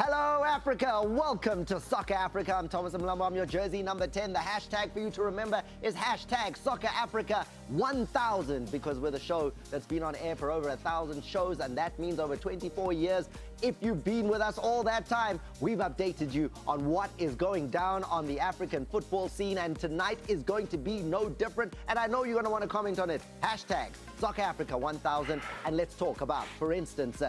Hello, Africa. Welcome to Soccer Africa. I'm Thomas Mlambo. I'm your jersey number 10. The hashtag for you to remember is hashtag Soccer Africa 1000 because we're the show that's been on air for over 1,000 shows, and that means over 24 years. If you've been with us all that time, we've updated you on what is going down on the African football scene, and tonight is going to be no different, and I know you're going to want to comment on it. Hashtag Soccer Africa 1000, and let's talk about, for instance,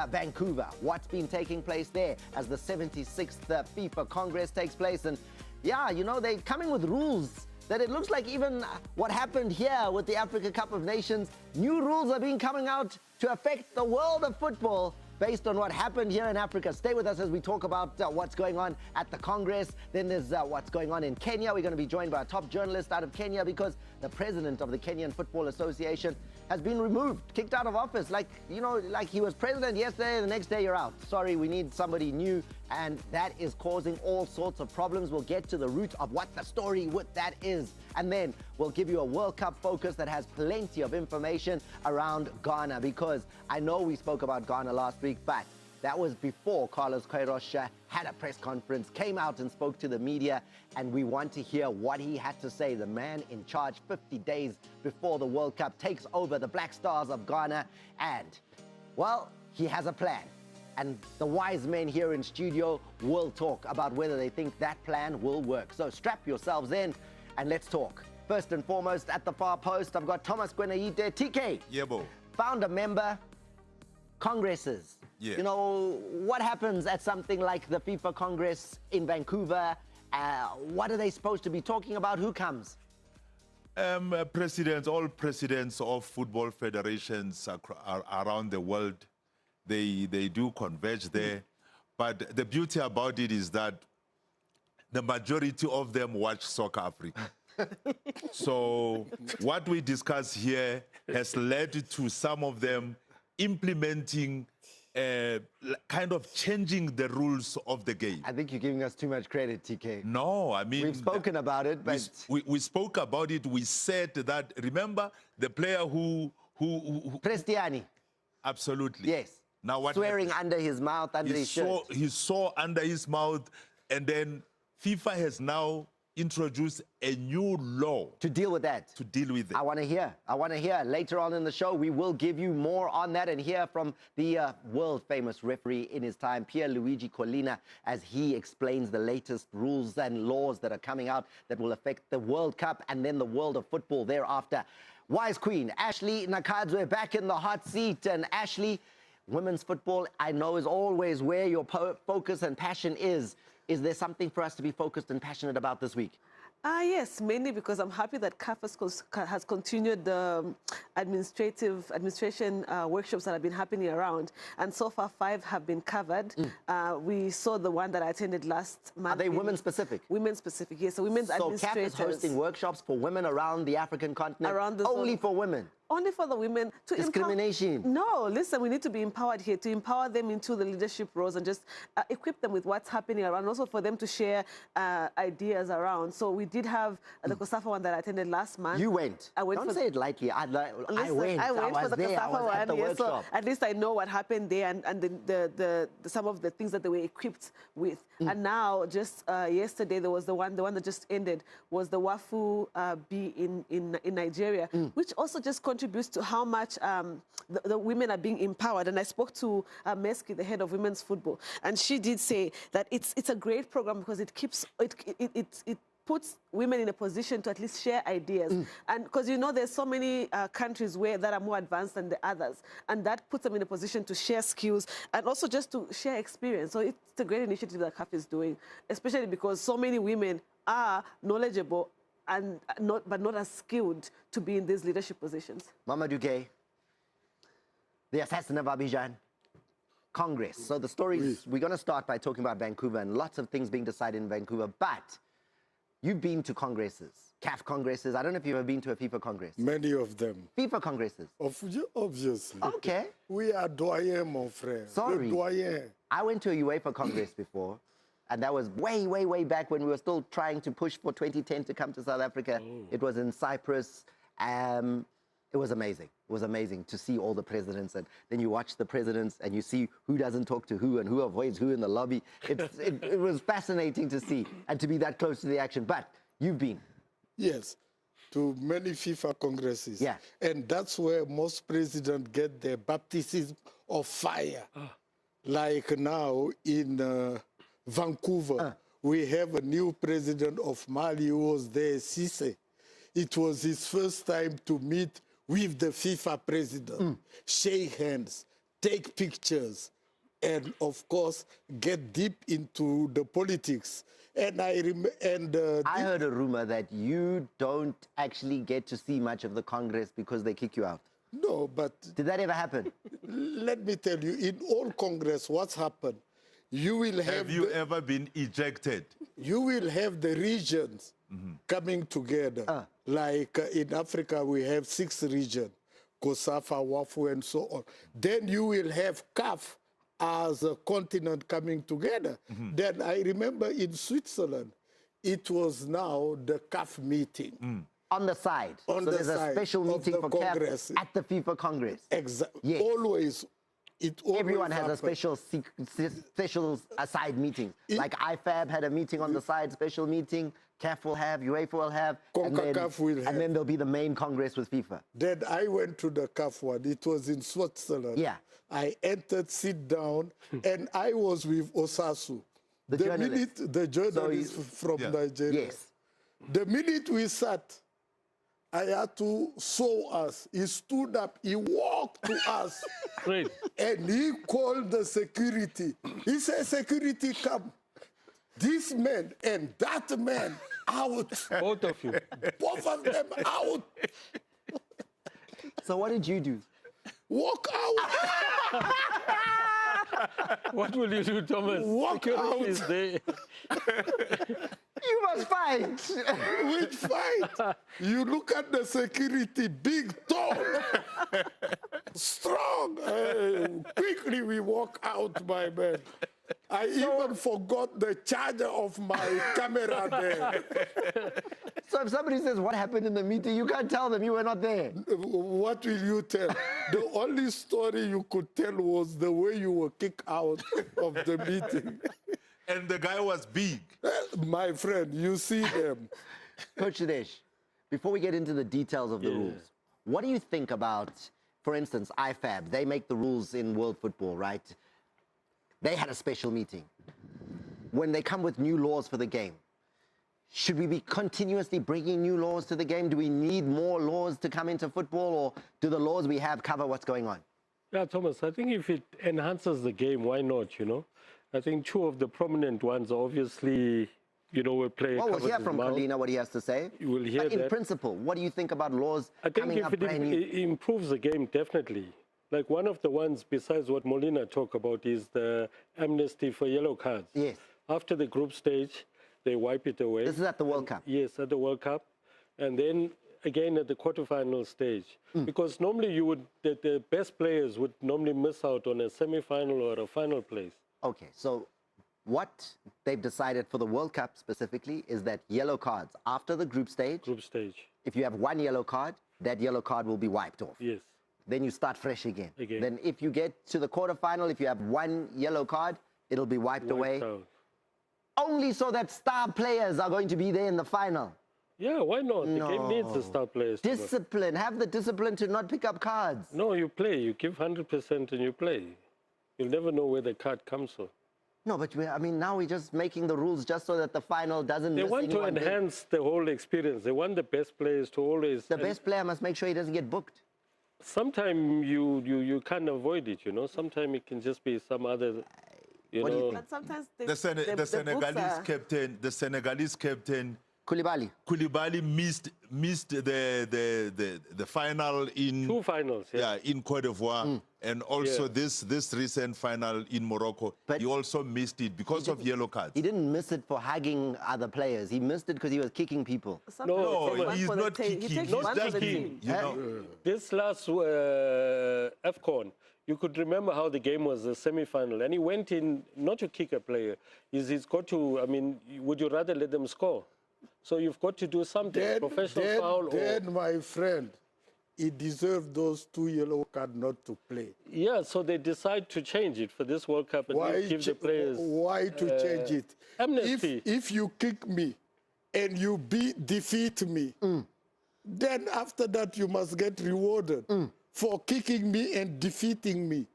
Vancouver, what's been taking place there as the 76th FIFA Congress takes place. And yeah, you know, they're coming with rules that it looks like even what happened here with the Africa Cup of Nations, new rules are being coming out to affect the world of football based on what happened here in Africa. Stay with us as we talk about what's going on at the Congress. Then there's what's going on in Kenya. We're going to be joined by a top journalist out of Kenya because the president of the Kenyan Football Association has been removed, kicked out of office. Like, you know, like he was president yesterday, the next day you're out. Sorry, we need somebody new. And that is causing all sorts of problems. We'll get to the root of what the story with that is. And then we'll give you a World Cup focus that has plenty of information around Ghana, because I know we spoke about Ghana last week, but that was before Carlos Queiroz had a press conference, came out and spoke to the media, and we want to hear what he had to say. The man in charge 50 days before the World Cup takes over the Black Stars of Ghana, and, well, he has a plan. And the wise men here in studio will talk about whether they think that plan will work. So strap yourselves in and let's talk. First and foremost, at the far post, I've got Thomas Gwenaite, TK. Yeah, bo. Founder member, Congresses. Yeah. You know, what happens at something like the FIFA Congress in Vancouver? What are they supposed to be talking about? Who comes? All presidents of football federations around the world, they do converge there. But the beauty about it is that the majority of them watch Soccer Africa. So what we discuss here has led to some of them implementing, kind of changing the rules of the game. I think you're giving us too much credit, TK. No, I mean... We've spoken about it, but... We spoke about it. We said that, remember, the player who Prestiani. Absolutely. Yes. Now what swearing under his mouth, under his shirt. He saw under his mouth, and then FIFA has now introduced a new law to deal with that. To deal with it. I want to hear. Later on in the show, we will give you more on that and hear from the world-famous referee in his time, Pierluigi Collina, as he explains the latest rules and laws that are coming out that will affect the World Cup and then the world of football thereafter. Wise Queen, Ashley Nakadzwe, back in the hot seat. And Ashley, women's football, I know, is always where your focus and passion is. Is there something for us to be focused and passionate about this week? Yes, mainly because I'm happy that CAF has continued the administration workshops that have been happening around, and so far 5 have been covered. We saw the one that I attended last month. Are they women-specific? Women-specific, yes. So women's administrators. So CAF is hosting workshops for women around the African continent, only for women? Only for the women. To discrimination? No, listen, we need to be empowered here, to empower them into the leadership roles and just equip them with what's happening around, also for them to share ideas around. So we did have the COSAFA one that I attended last month. You went? I went. Don't say it lightly. I went. I went for the COSAFA one. At the workshop. So at least I know what happened there and the some of the things that they were equipped with. And now, just yesterday, there was the one that just ended, was the WAFU B in Nigeria, which also just contributes to how much the women are being empowered. And I spoke to Meski, the head of women's football, and she did say that it's a great program because it puts women in a position to at least share ideas. And because, you know, there's so many countries that are more advanced than the others, and that puts them in a position to share skills and also just to share experience. So it's a great initiative that CAF is doing, especially because so many women are knowledgeable and but not as skilled to be in these leadership positions. Mamadou Gueye, the assassin of Abidjan, Congress. So the stories, we're going to start by talking about Vancouver and lots of things being decided in Vancouver, but you've been to congresses, CAF congresses. I don't know if you've ever been to a FIFA Congress. Many of them. FIFA Congresses? Obviously. Okay. We are doyen, mon frère. Sorry. Doyen. I went to a UEFA Congress before, and that was way, way, way back when we were still trying to push for 2010 to come to South Africa. It was in Cyprus. It was amazing. It was amazing to see all the presidents, and then you watch the presidents and you see who doesn't talk to who and who avoids who in the lobby. It was fascinating to see and to be that close to the action. But you've been. Yes, to many FIFA congresses. Yeah. And that's where most presidents get their baptism of fire. Like now in Vancouver, we have a new president of Mali who was there, Cisse. It was his first time to meet with the FIFA president, shake hands, take pictures, and of course, get deep into the politics. And I heard a rumor that you don't actually get to see much of the Congress because they kick you out. No, but Did that ever happen? let me tell you, in all Congress, what's happened? You will Have you ever been ejected? You will have the regions coming together. Like in Africa, we have 6 regions, Kosafa, Wafu, and so on. Then you will have CAF as a continent coming together. Then I remember in Switzerland, it was now the CAF meeting. On the side. On so the there's a side special of meeting the for Congress. CAF at the FIFA Congress. Exactly. Yes. Always. It always Everyone has a happens. special side meeting. Like IFAB had a meeting on the side, special meeting. CAF will have, UEFA will have, CONCACAF will have. and then there'll be the main Congress with FIFA. Then I went to the CAF one. It was in Switzerland. Yeah. I entered, sit down, and I was with Osasu. The journalist. The journalist from Nigeria. Yes. The minute we sat, I had to show us. He stood up, he walked to us, Great. and he called the security. He said, security, come. This man and that man out. Both of you. Both of them out. So what did you do? Walk out. What will you do, Thomas? Walk Security out. is there. You must fight. Which fight? You look at the security, big, tall, strong. Quickly we walk out, my man. I even forgot the charger of my camera there. So if somebody says, what happened in the meeting, you can't tell them you were not there. What will you tell? The only story you could tell was the way you were kicked out of the meeting. And the guy was big. My friend, you see them. Coach Sudesh, before we get into the details of the rules, what do you think about, for instance, IFAB? They make the rules in world football, right? They had a special meeting. When they come with new laws for the game, should we be continuously bringing new laws to the game? Do we need more laws to come into football, or do the laws we have cover what's going on? Yeah, Thomas, I think if it enhances the game, why not, you know? I think 2 of the prominent ones, obviously, you know, will play. Well, we'll hear from Colina what he has to say. You will hear but in that. principle, what do you think about laws I think coming if up it brand new? improves the game, definitely. Like one of the ones, besides what Molina talked about, is the amnesty for yellow cards. Yes. After the group stage, they wipe it away. This is at the World Cup. Yes, at the World Cup. And then again at the quarterfinal stage. Because normally you would, the best players would normally miss out on a semi-final or a final place. Okay, so what they've decided for the World Cup specifically is that yellow cards after the group stage, if you have 1 yellow card, that yellow card will be wiped off. Yes. Then you start fresh again. Again. Then if you get to the quarterfinal, if you have 1 yellow card, it'll be wiped away. Out. Only so that star players are going to be there in the final. Yeah, why not? The game needs the star players. to go. Discipline. Have the discipline to not pick up cards. No, you play. You give 100% and you play. You'll never know where the card comes from. No, but I mean, now we're just making the rules just so that the final doesn't They miss want to anyone big. enhance the whole experience. They want the best players to always... The best player must make sure he doesn't get booked. Sometimes you can't avoid it, you know. Sometimes it can just be some other, you What do you know... think? But sometimes The Senegalese captain, Koulibaly missed the final in 2 finals, in Cote d'Ivoire, and also this recent final in Morocco. But he also missed it because of yellow cards. He didn't miss it for hugging other players. He missed it because he was kicking people. No, Thomas, he's not He kicking. takes He's one for the just team. you know. This last AFCON, you could remember how the game was, the semi-final, and he went in not to kick a player. He's got to, I mean, would you rather let them score? So you've got to do something, professional foul. Then, my friend, he deserved those 2 yellow cards not to play. Yeah, so they decide to change it for this World Cup and give the players why to change it? amnesty. If you kick me and you defeat me, then after that you must get rewarded for kicking me and defeating me.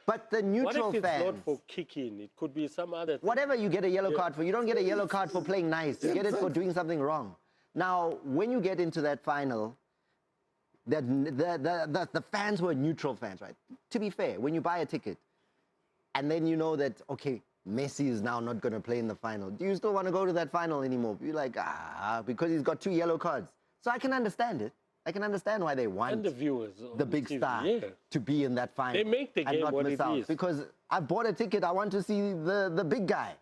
But the neutral What if it's fans, not for kicking? It could be some other thing. whatever you get a yellow card for, you don't get a yellow card for playing nice. You get it for doing something wrong. Now, when you get into that final, the fans were neutral fans, right? To be fair, when you buy a ticket and then you know that, okay, Messi is now not going to play in the final, do you still want to go to that final anymore? You're like, because he's got 2 yellow cards. So I can understand it. I can understand why they want And the viewers. the on big TV, star yeah. to be in that final. They make the and game not what miss it out. is. Because I bought a ticket, I want to see the big guy.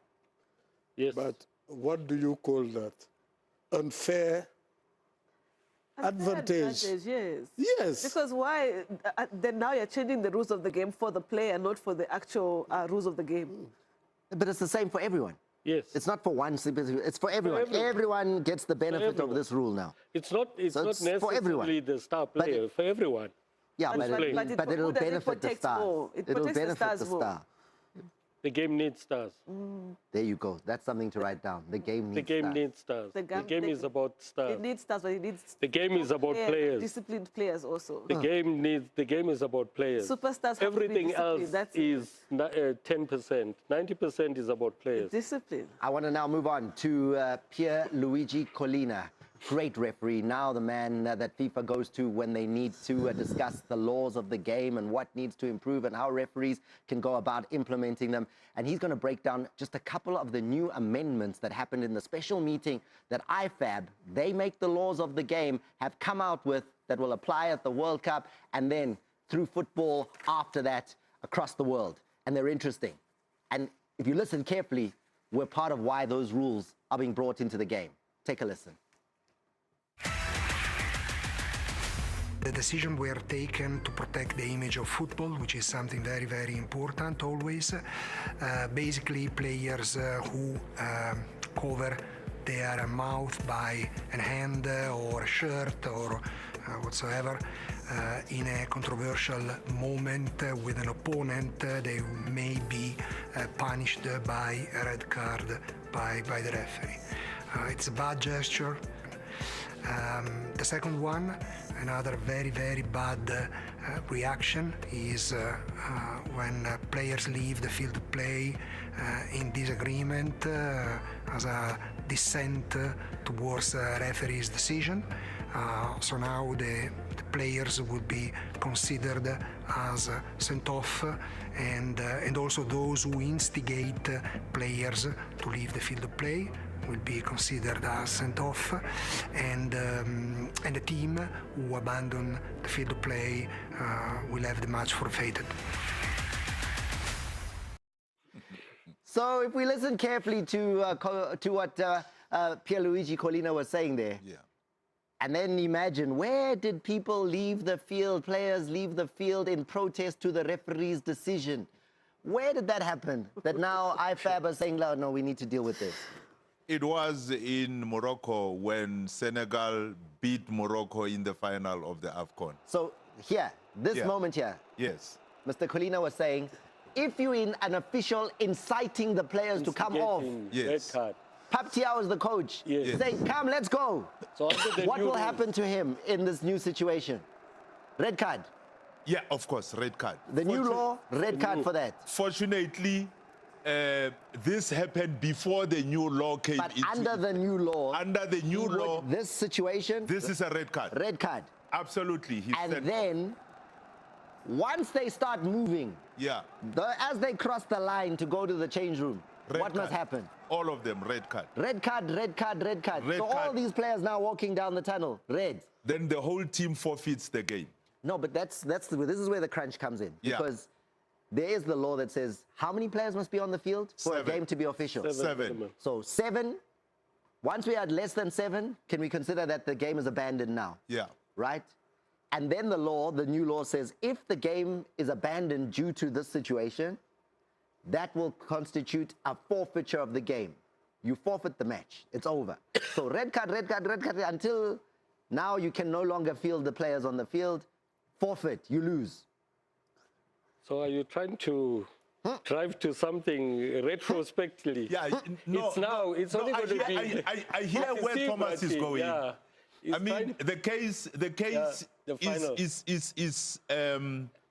Yes. But what do you call that? Unfair advantage. Yes. Yes. Because why? Then now you're changing the rules of the game for the player, not for the actual rules of the game. But it's the same for everyone. Yes. It's not for one specific, it's for everyone. everyone. Everyone gets the benefit of everyone. this rule now. It's not So not it's for everyone. necessarily the star But player, for everyone. Yeah, But- but it'll who does it benefit the protect star. more? It It'll protects the benefit stars the more. star. The game needs stars. There you go. That's something to write down. The game needs The game stars. needs stars. The The gam- game the- is about stars. It needs stars, but it needs The game is about players. disciplined players also. The game is about players. Superstars have to be Everything disciplined, else that's it. is 10%. 90% is about players. Discipline. I want to now move on to Pierluigi Collina. Great referee, now the man that FIFA goes to when they need to discuss the laws of the game and what needs to improve and how referees can go about implementing them. And he's going to break down just a couple of the new amendments that happened in the special meeting that IFAB, they make the laws of the game, have come out with that will apply at the World Cup and then through football after that across the world. And they're interesting. And if you listen carefully, we're part of why those rules are being brought into the game. Take a listen. The decisions were taken to protect the image of football, which is something very, very important always. Basically, players who cover their mouth by a hand or a shirt or whatsoever in a controversial moment with an opponent, they may be punished by a red card by the referee. It's a bad gesture. The second one, another very, very bad reaction is when players leave the field of play in disagreement as a dissent towards a referee's decision. So now the players would be considered as sent off, and also those who instigate players to leave the field of play will be considered as sent off, and the team who abandon the field of play will have the match forfeited. So if we listen carefully to what Pierluigi Collina was saying there, Yeah. and then imagine, where did people leave the field, players leave the field in protest to the referee's decision? Where did that happen? That now IFAB is saying, no, we need to deal with this. It was in Morocco when Senegal beat Morocco in the final of the AFCON. So here, this Yeah. moment here, Yes. Mr. Collina was saying, if you're in an official inciting the players to come off, Instigating Yes. Red card. Paptiao is the coach, Yes. saying, come, let's go. So under the What new will rules- happen to him in this new situation? Red card. Yeah, of course, red card. The new law, red card for that. Fortunately, this happened before the new law came But into under the new law, under the new law, this situation, this is a red card. red card. Absolutely. He And said, then, once they start moving, yeah, as they cross the line to go to the change room, red what must card. happen? All of them, red card. Red card, red card, red card. Red So all card. these players now walking down the tunnel, red. Then the whole team forfeits the game. No, but this is where the crunch comes in. Yeah. Because there is the law that says how many players must be on the field for a 7. game to be official? 7. So 7. Once we are at less than 7, can we consider that the game is abandoned now? Yeah. Right? And then the new law says if the game is abandoned due to this situation, that will constitute a forfeiture of the game. You forfeit the match. It's over. So red card, red card, red card until Now you can no longer field the players on the field. Forfeit, you lose. So are you trying to drive to something retrospectively? Yeah, no, it's now. It's only going to be. I hear where See, Thomas is going. Yeah. I mean, the case the final. is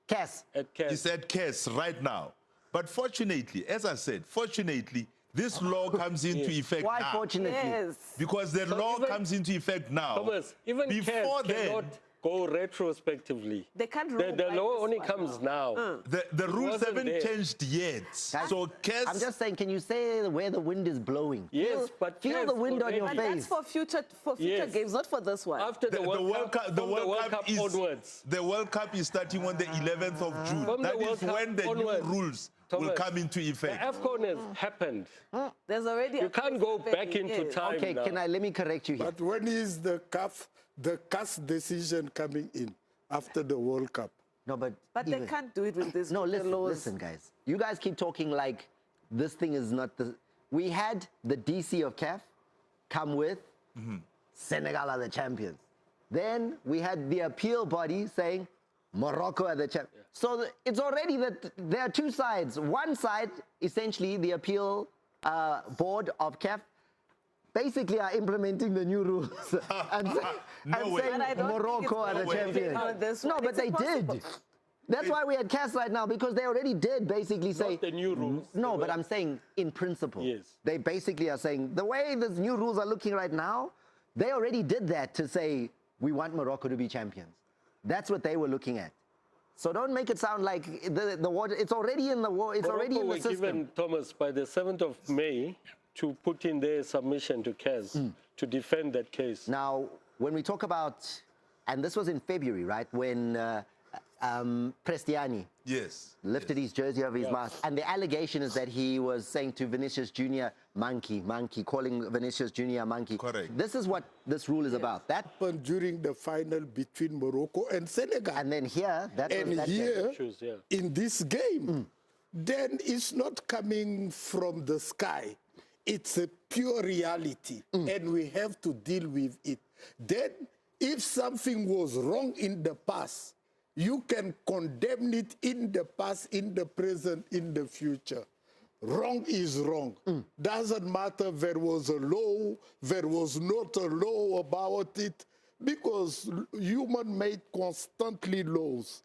Cass. At Cass. is at Cass right now. But fortunately, as I said, fortunately, this law comes into effect Why now. fortunately? Yes. Because the So law even- comes into effect now. Thomas, even before Cass then, cannot go retrospectively. They can't The roll back law this only one comes now. the rules wasn't haven't there. changed yet. Guys, So Cass, I'm just saying, can you say where the wind is blowing? Yes, but feel Cass the wind on already- your And face. that's for future Yes. games, not for this one. After the World Cup, the from World Cup is onwards. the World Cup is starting on the 11th of June. From the That World is Cup when the onwards, new rules will Thomas, come into The effect. AFCON has happened. There's already You can't go back into yes. time Okay, now. let me correct you here. But when is the CAS decision coming in after the World Cup? No, but But even- they can't do it with this. No, with the listen, laws. listen, guys. You guys keep talking like this thing is not the. We had the DC of CAF come with Senegal are the champions. Then we had the appeal body saying Morocco are the champions. So it's already that there are two sides. One side, essentially, the appeal board of CAF, basically are implementing the new rules and, No way. saying And I don't think Morocco are the it's going to champions. happen this No, way. but It's they impossible. did. That's why we had CAS right now, because they already did basically say. Not the new rules. No, but I'm saying in principle. Yes. They basically are saying the way the new rules are looking right now, they already did that to say we want Morocco to be champions. That's what they were looking at. So don't make it sound like the water. It's already in the war. It's already in Morocco the were system. given, Thomas, by the 7th of May to put in their submission to CAS to defend that case. Now, when we talk about, and this was in February, right, when Prestiani Yes. lifted his jersey over his mouth. And the allegation is that he was saying to Vinicius Jr., monkey, calling Vinicius Jr. a monkey. Correct. This is what this rule is about. That, Happened during the final between Morocco and Senegal. and then here, that was And that here, Issues, yeah. in this game, then it's not coming from the sky. It's a pure reality, and we have to deal with it. Then, if something was wrong in the past, you can condemn it in the past, in the present, in the future. Wrong is wrong. Doesn't matter if there was a law, there was not a law about it, because human made constantly laws.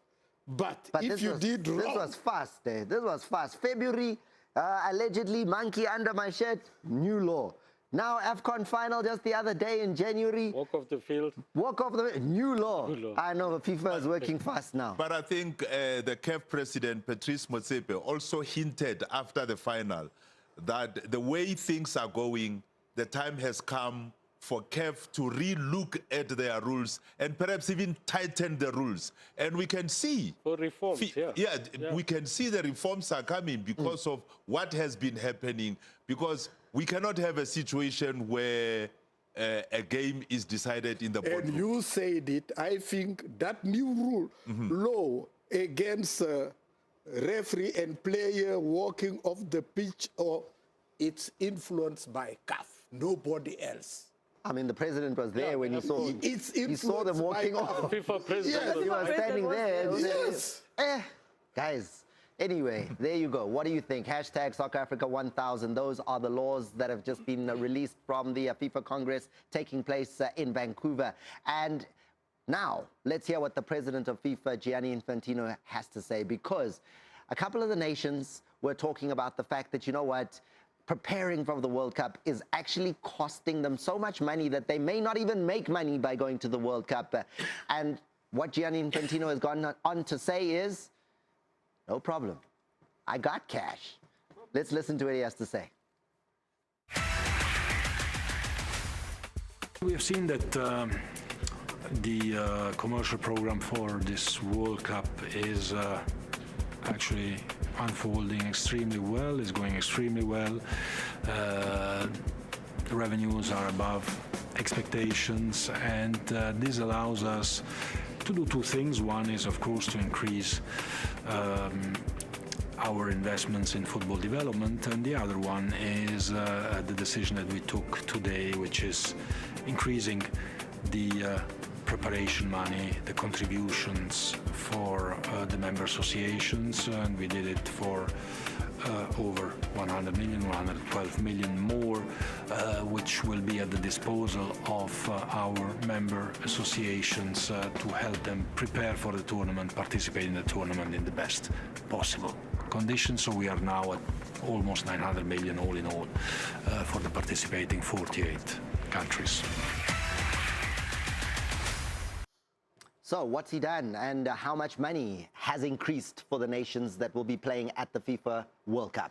But if this you was, did this wrong, was fast. This was fast. February, allegedly monkey under my shirt, new law. Now AFCON final just the other day in January, Walk off the field. walk off the new law. New law. I know FIFA is working fast now. But I think the CAF president, Patrice Motsepe, also hinted after the final that the way things are going, the time has come for CAF to re-look at their rules and perhaps even tighten the rules. And we can see. For reforms, yeah. We can see the reforms are coming because of what has been happening. Because we cannot have a situation where a game is decided in the and boardroom. you said it, I think that new rule, law against referee and player walking off the pitch, or it's influenced by CAF, nobody else. I mean, the president was there when he saw, It's he saw them influenced by walking CAF. off. FIFA president. Yes. was- He was standing there and Yes. said, guys, anyway, there you go. What do you think? Hashtag Soccer Africa 1000. Those are the laws that have just been released from the FIFA Congress taking place in Vancouver. And now, let's hear what the president of FIFA, Gianni Infantino, has to say, because a couple of the nations were talking about the fact that, you know what, preparing for the World Cup is actually costing them so much money that they may not even make money by going to the World Cup. And what Gianni Infantino has gone on to say is, no problem, I got cash. Let's listen to what he has to say. We have seen that the commercial program for this World Cup is actually unfolding extremely well, is going extremely well. The revenues are above expectations, and this allows us to do two things. One is, of course, to increase our investments in football development, and the other one is the decision that we took today, which is increasing the preparation money, the contributions for the member associations, and we did it for over 100 million, 112 million more, which will be at the disposal of our member associations to help them prepare for the tournament, participate in the tournament in the best possible conditions. So we are now at almost 900 million all in all for the participating 48 countries. So what's he done, and how much money has increased for the nations that will be playing at the FIFA World Cup?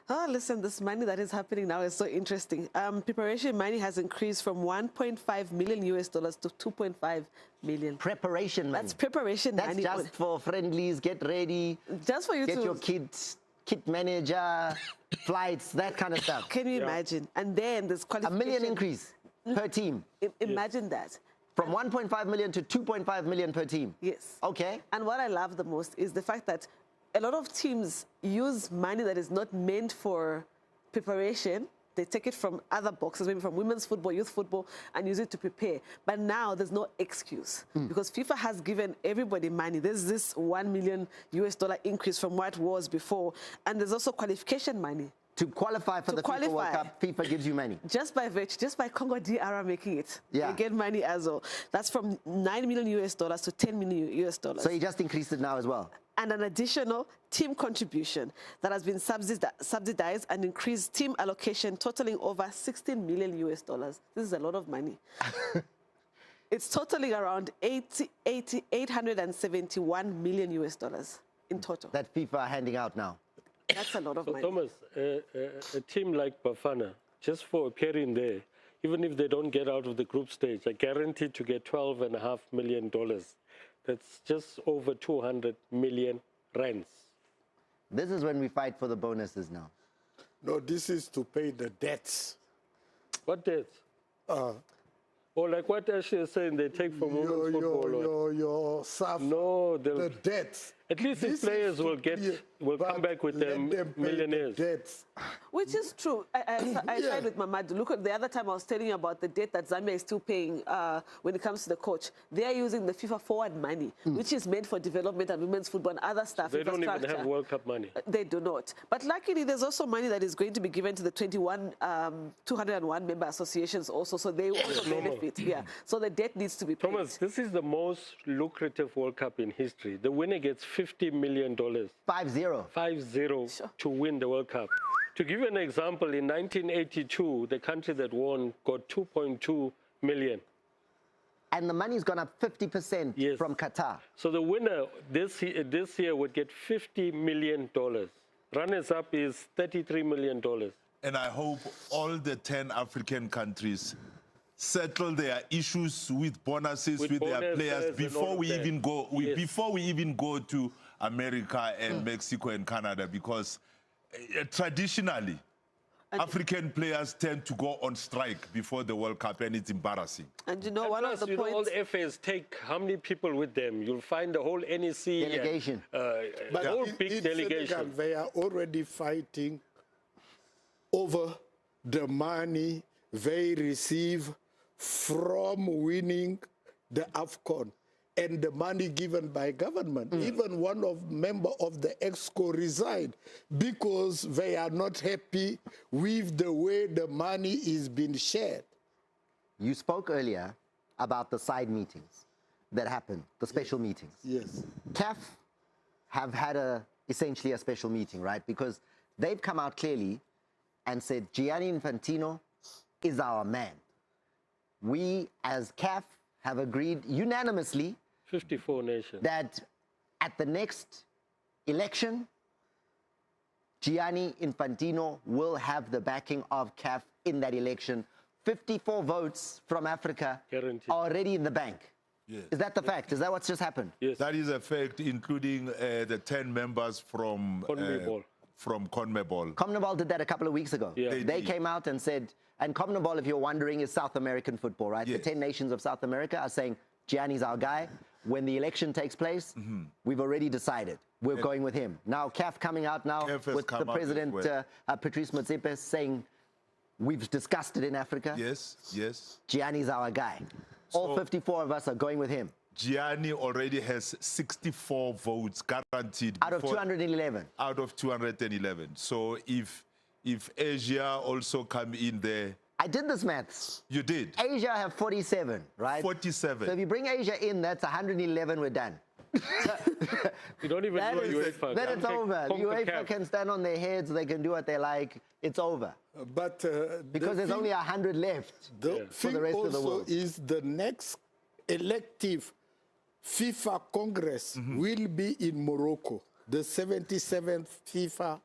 Oh, listen, this money that is happening now is so interesting. Preparation money has increased from 1.5 million US dollars to 2.5 million. Preparation money. That's preparation money. That's just for friendlies, get ready, just for you get to your kids, kit manager, flights, that kind of stuff. Can you imagine? And then there's A qualification. million increase per team. Imagine that. From 1.5 million to 2.5 million per team. Yes. Okay. And what I love the most is the fact that a lot of teams use money that is not meant for preparation. They take it from other boxes, maybe from women's football, youth football, and use it to prepare. But now there's no excuse because FIFA has given everybody money. There's this $1 million US dollar increase from what was before. And there's also qualification money. To qualify for the FIFA World Cup, FIFA gives you money. Just by virtue, just by Congo DR making it, yeah, they get money as well. That's from $9 million US dollars to $10 million US dollars. So he just increased it now as well. And an additional team contribution that has been subsidized and increased team allocation totaling over 16 million US dollars. This is a lot of money. It's totaling around 871 million US dollars in total. That FIFA are handing out now. That's a lot of money. Thomas, a team like Bafana, just for appearing there, even if they don't get out of the group stage, are guaranteed to get $12.5 million. That's just over 200 million rands. This is when we fight for the bonuses now. No, this is to pay the debts. What debts? Or like what Ashley is saying, they take from women's football. Your staff, no, the debts. At least these players will come back with them millionaires. Debts. Which is true. I side with Mamadou. Look at the other time I was telling you about the debt that Zambia is still paying when it comes to the coach. They are using the FIFA forward money, which is meant for development and women's football and other stuff. They don't even have World Cup money. They do not. But luckily, there's also money that is going to be given to the 201 member associations also, so they also benefit. Yeah. So the debt needs to be paid. Thomas, this is the most lucrative World Cup in history. The winner gets $50 million. 5-0. 5-0 Sure. to win the World Cup. To give you an example, in 1982, the country that won got 2.2 million. And the money's gone up 50% from Qatar. So the winner this year would get $50 million. Runners-up is $33 million. And I hope all the 10 African countries settle their issues with bonuses with their players before we even go. Before we even go to America and Mexico and Canada, because traditionally African players tend to go on strike before the World Cup, and it's embarrassing. And you know, one of the points... all the FAs take how many people with them? You'll find the whole NEC delegation. But whole big delegation. Senegal, they are already fighting over the money they receive from winning the AFCON and the money given by government. Even one of member of the EXCO resigned because they are not happy with the way the money is being shared. You spoke earlier about the side meetings that happened, the special meetings. Yes. CAF have had essentially a special meeting, right? Because they've come out clearly and said Gianni Infantino is our man. We, as CAF, have agreed unanimously 54 nations that at the next election, Gianni Infantino will have the backing of CAF in that election. 54 votes from Africa Guaranteed. are already in the bank. Yes. Is that the fact? Is that what's just happened? Yes. That is a fact, including the 10 members from CONMEBOL. CONMEBOL did that a couple of weeks ago. Yeah. They came out and said, and CONMEBOL, if you're wondering, is South American football, right? Yes. The 10 nations of South America are saying, Gianni's our guy. When the election takes place, we've already decided we're going with him. Now, CAF coming out now with the president, Patrice Motsepe, saying, we've discussed it in Africa. Yes, yes. Gianni's our guy. All 54 of us are going with him. Gianni already has 64 votes guaranteed. Out of 211. Out of 211. So if Asia also come in there. I did this maths. You did? Asia have 47, right? 47. So if you bring Asia in, that's 111, we're done. You don't even know UEFA. Then it's over. UEFA can stand on their heads, they can do what they like, it's over. But because there's only 100 left for the rest of the world. Is the next elective FIFA Congress will be in Morocco, the 77th FIFA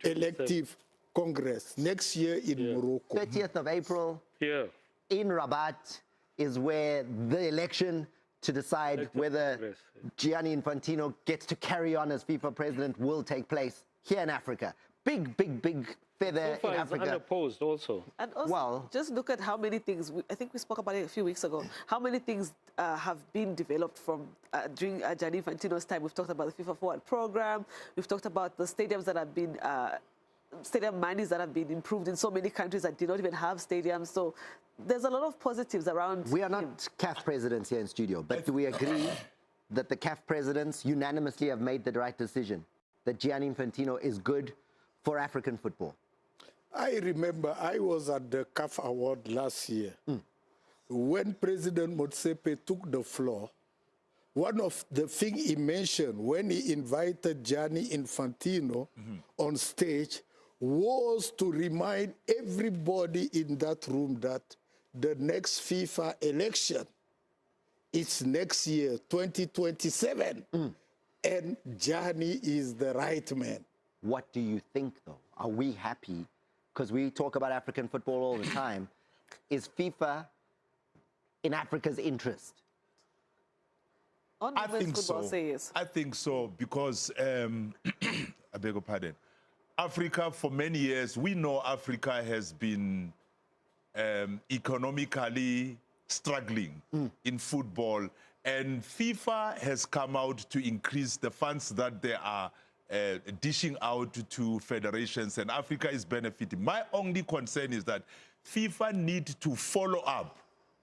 elective Congress next year in Morocco. 30th of April in Rabat is where the election to decide whether Gianni Infantino gets to carry on as FIFA president will take place here in Africa. Big feather so in Africa. Unopposed also. And also, just look at how many things, I think we spoke about it a few weeks ago, how many things have been developed from during Gianni Infantino's time. We've talked about the FIFA Forward program. We've talked about the stadiums that have been, stadium monies that have been improved in so many countries that did not even have stadiums. So there's a lot of positives around. We are not CAF presidents here in studio, but do we agree that the CAF presidents unanimously have made the right decision, that Gianni Infantino is good for African football? I remember I was at the CAF Award last year. When President Motsepe took the floor, one of the things he mentioned when he invited Gianni Infantino on stage was to remind everybody in that room that the next FIFA election is next year, 2027, and Gianni is the right man. What do you think, though? Are we happy? Because we talk about African football all the time. Is FIFA in Africa's interest? I think so. I think so because, I beg your pardon, Africa for many years, we know Africa has been economically struggling in football, and FIFA has come out to increase the funds that they are dishing out to federations, and Africa is benefiting. My only concern is that FIFA need to follow up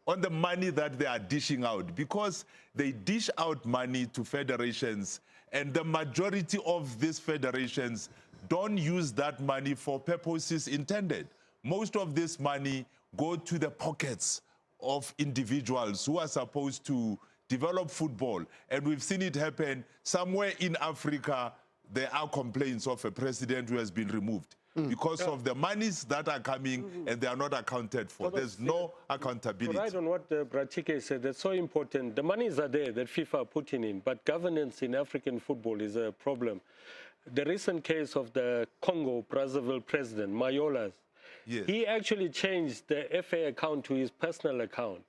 on the money that they are dishing out, because they dish out money to federations, and the majority of these federations don't use that money for purposes intended. Most of this money go to the pockets of individuals who are supposed to develop football, and we've seen it happen somewhere in Africa. There are complaints of a president who has been removed because of the monies that are coming and they are not accounted for. There's no accountability. Right on what Bratike said, that's so important. The monies are there that FIFA are putting in, but governance in African football is a problem. The recent case of the Congo-Brazzaville president, Mayolas, he actually changed the FA account to his personal account.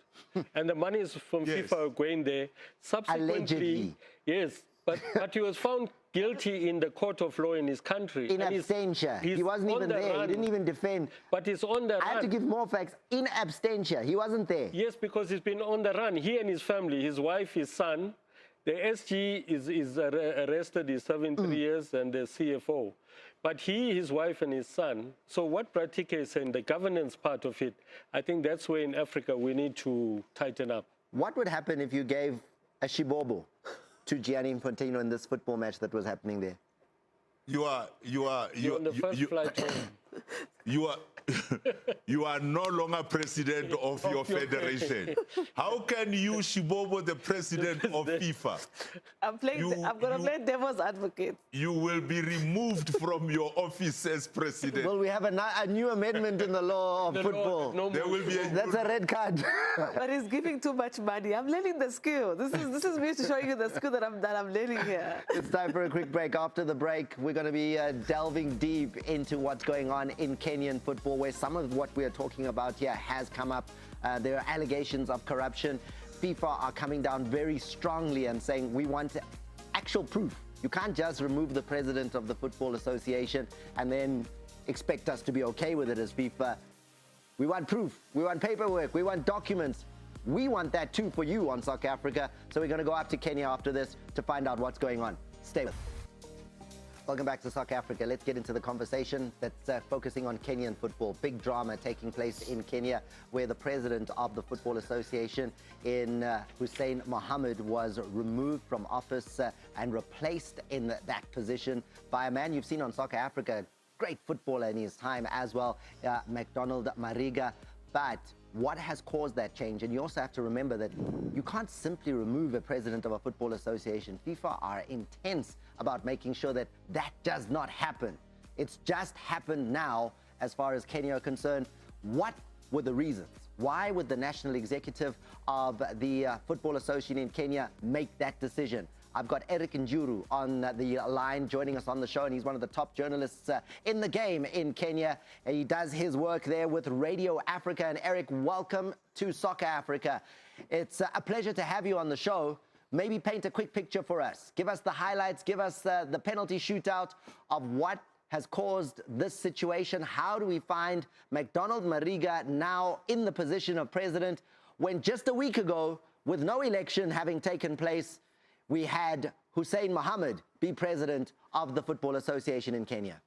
And the monies from FIFA are going there. Subsequently, allegedly. Yes, but he was found guilty in the court of law in his country. In absentia. He wasn't even there. He didn't even defend. But he's on the run. I have to give more facts. In absentia. He wasn't there. Yes, because he's been on the run. He and his family, his wife, his son. The SG is arrested. He's serving 3 years, and the CFO. But he, his wife, and his son. So what Bratike is saying, the governance part of it, I think that's where in Africa we need to tighten up. What would happen if you gave a shibobo to Gianni Infantino in this football match that was happening there? You're on the first flight home. You are no longer president of your federation. How can you shibobo the president of FIFA? I'm going to play devil's advocate. You will be removed from your office as president. Well, we have a new amendment in the law of football. There will be That's a red card. But he's giving too much money. I'm learning the skill. This is me showing you the skill that I'm learning here. It's time for a quick break. After the break, we're going to be delving deep into what's going on in Kenyan football, where some of what we are talking about here has come up. There are allegations of corruption. FIFA are coming down very strongly and saying we want actual proof. You can't just remove the president of the Football Association and then expect us to be okay with it as FIFA. We want proof. We want paperwork. We want documents. We want that too for you on Soccer Africa. So we're going to go up to Kenya after this to find out what's going on. Stay with us. Welcome back to Soccer Africa. Let's get into the conversation that's focusing on Kenyan football. Big drama taking place in Kenya, where the president of the Football Association Hussein Mohammed was removed from office and replaced in that position by a man you've seen on Soccer Africa, great footballer in his time as well, McDonald Mariga. But what has caused that change? And you also have to remember that you can't simply remove a president of a football association. FIFA are intense about making sure that that does not happen. It's just happened now as far as Kenya are concerned. What were the reasons? Why would the national executive of the Football Association in Kenya make that decision? I've got Eric Njuru on the line joining us on the show, and he's one of the top journalists in the game in Kenya. He does his work there with Radio Africa. And Eric, welcome to Soccer Africa. It's a pleasure to have you on the show. Maybe paint a quick picture for us. Give us the highlights, give us the penalty shootout of what has caused this situation. How do we find McDonald Mariga now in the position of president when just a week ago, with no election having taken place, we had Hussein Mohammed be president of the Football Association in Kenya?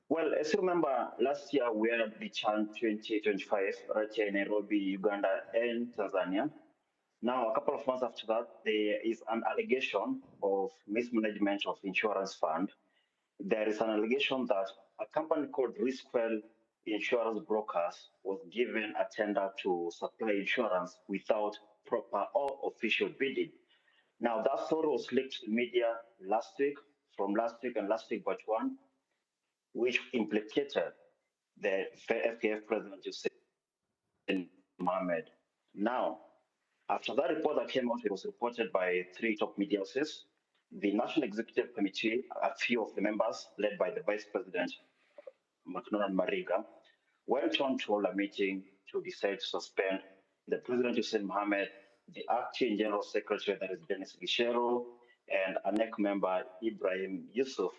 Well, as you remember, last year we had the CHAN 2025 right here in Nairobi, Uganda, and Tanzania. Now, a couple of months after that, there is an allegation of mismanagement of insurance fund. There is an allegation that a company called Riskwell Insurance Brokers was given a tender to supply insurance without proper or official bidding. Now, that story was leaked to the media last week, from last week and last week but one, which implicated the FKF president, Hussein Mohammed. Now, after that report that came out, it was reported by 3 top media houses. The National Executive Committee, a few of the members, led by the Vice President, McDonald Mariga, went on to hold a meeting to decide to suspend the President Hussein Mohammed, the Acting General Secretary, that is Dennis Gishero, and a NEC member, Ibrahim Yusuf.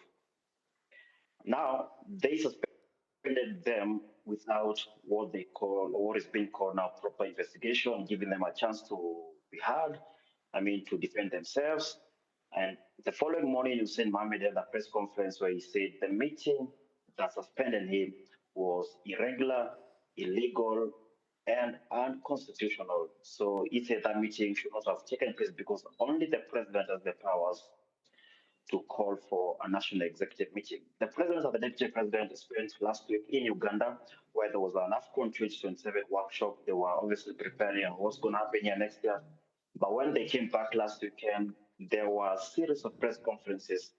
Now, they suspended them without what they call, or what is being called now, proper investigation, giving them a chance to be heard, to defend themselves. And the following morning, Hussein Mohammed had a press conference where he said the meeting that suspended him was irregular, illegal, and unconstitutional. So he said that meeting should not have taken place because only the president has the powers to call for a national executive meeting. The president and the deputy president spent last week in Uganda, where there was an AFCON 2027 workshop. They were obviously preparing what's going to happen here next year. But when they came back last weekend, there were a series of press conferences.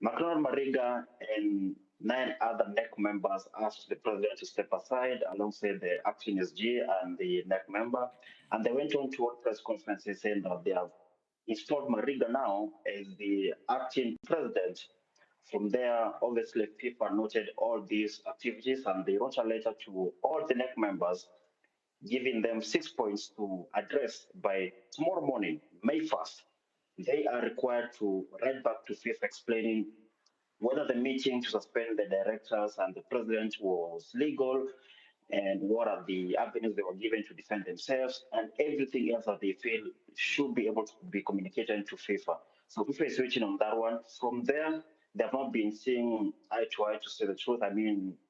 McDonald Mariga and 9 other NEC members asked the president to step aside alongside the acting SG and the NEC member. And they went on to hold press conferences saying that they have installed Mariga now as the acting president. From there, obviously, FIFA noted all these activities and they wrote a letter to all the NEC members, giving them 6 points to address by tomorrow morning, May 1st. They are required to write back to FIFA explaining whether the meeting to suspend the directors and the president was legal and what are the avenues they were given to defend themselves and everything else that they feel should be able to be communicated to FIFA. So FIFA is waiting on that one. From there, they have not been seeing eye to eye, to say the truth.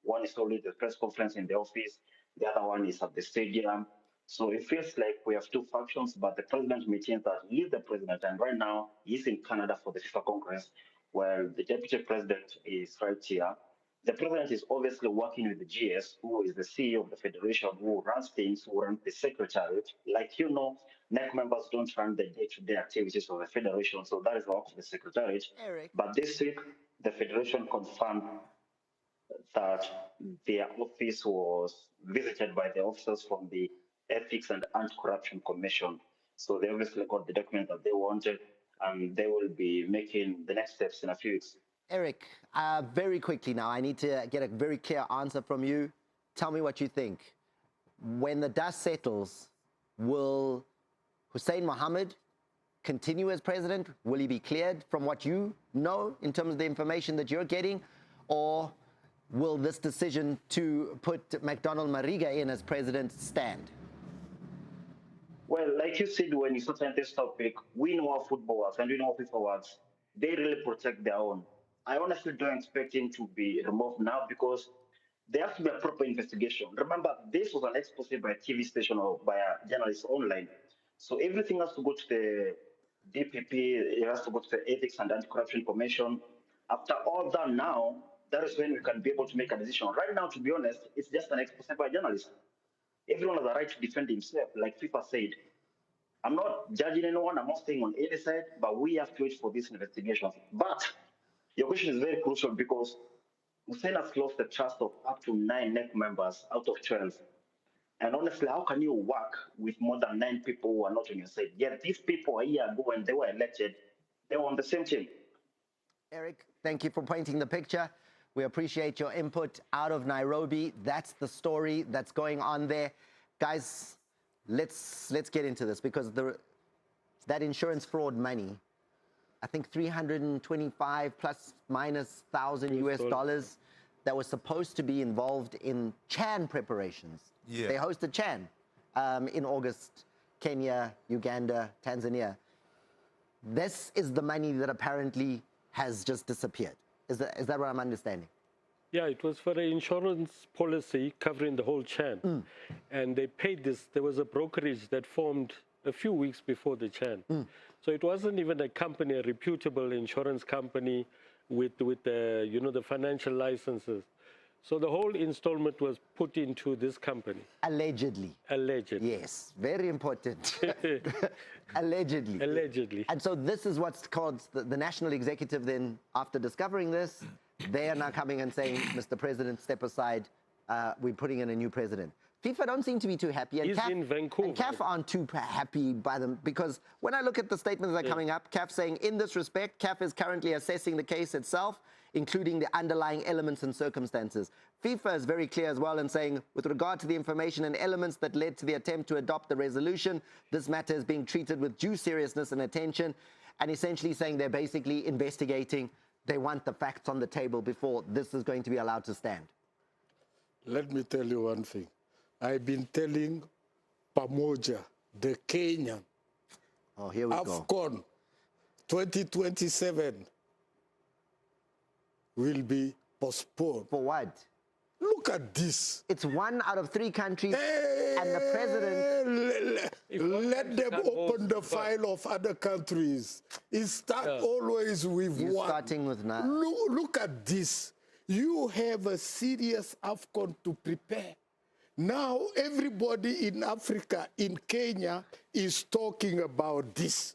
One is only the press conference in the office, the other one is at the stadium. So it feels like we have 2 factions, but the president maintains that he is the president, and right now he's in Canada for the FIFA Congress, where the deputy president is right here. The president is obviously working with the GS, who is the CEO of the federation, who runs things, who runs the secretariat. Like you know, NEC members don't run the day-to-day activities of the federation, so that is the work of the secretariat. Eric. But this week, the federation confirmed that their office was visited by the officers from the Ethics and Anti-Corruption Commission. So they obviously got the document that they wanted, and they will be making the next steps in a few weeks. Eric, very quickly now, I need to get a very clear answer from you. Tell me what you think. When the dust settles, will Hussein Mohammed continue as president? Will he be cleared from what you know in terms of the information that you're getting? Or will this decision to put McDonald Mariga in as president stand? Well, like you said, when you started this topic, we know how football works and we know how FIFA works. they really protect their own. I honestly don't expect him to be removed now because there has to be a proper investigation. Remember, this was an expose by a TV station or by a journalist online. So everything has to go to the DPP, it has to go to the Ethics and Anti-Corruption Commission. After all that now, that is when we can be able to make a decision. Right now, to be honest, it's just an expose by a journalist. Everyone has a right to defend himself, like FIFA said. I'm not judging anyone, I'm not staying on any side, but we have to wait for these investigations. But your question is very crucial because Hussein has lost the trust of up to 9 NEC members out of 12. And honestly, how can you work with more than 9 people who are not on your side? Yet these people a year ago when they were elected, they were on the same team. Eric, thank you for painting the picture. We appreciate your input out of Nairobi. That's the story that's going on there. Guys, let's get into this because that insurance fraud money, I think 325 plus minus thousand US dollars that was supposed to be involved in CHAN preparations. Yeah. They hosted CHAN in August, Kenya, Uganda, Tanzania. This is the money that apparently has just disappeared. Is that what I'm understanding? Yeah, it was for an insurance policy covering the whole CHAN. And they paid this. There was a brokerage that formed a few weeks before the CHAN. So it wasn't even a company, a reputable insurance company with the, the financial licenses. So the whole installment was put into this company. Allegedly. Allegedly. Yes, very important. Allegedly. Allegedly. And so this is what's called the national executive then, after discovering this, they are now coming and saying, Mr. President, step aside. We're putting in a new president. FIFA don't seem to be too happy. And He's in Vancouver. And CAF aren't too happy by them because when I look at the statements that are coming up, CAF saying, in this respect, CAF is currently assessing the case itself, including the underlying elements and circumstances. FIFA is very clear as well in saying, with regard to the information and elements that led to the attempt to adopt the resolution, this matter is being treated with due seriousness and attention, and essentially saying they're basically investigating. They want the facts on the table before this is going to be allowed to stand. Let me tell you one thing. I've been telling Pamoja, the Kenyan, oh, here we AFCON 2027 will be postponed. For what? Look at this. It's 1 out of 3 countries, and the president... Let them open the file of other countries. It starts always with You're one. starting with none. Look at this. You have a serious AFCON to prepare. Now everybody in Africa, in Kenya, is talking about this.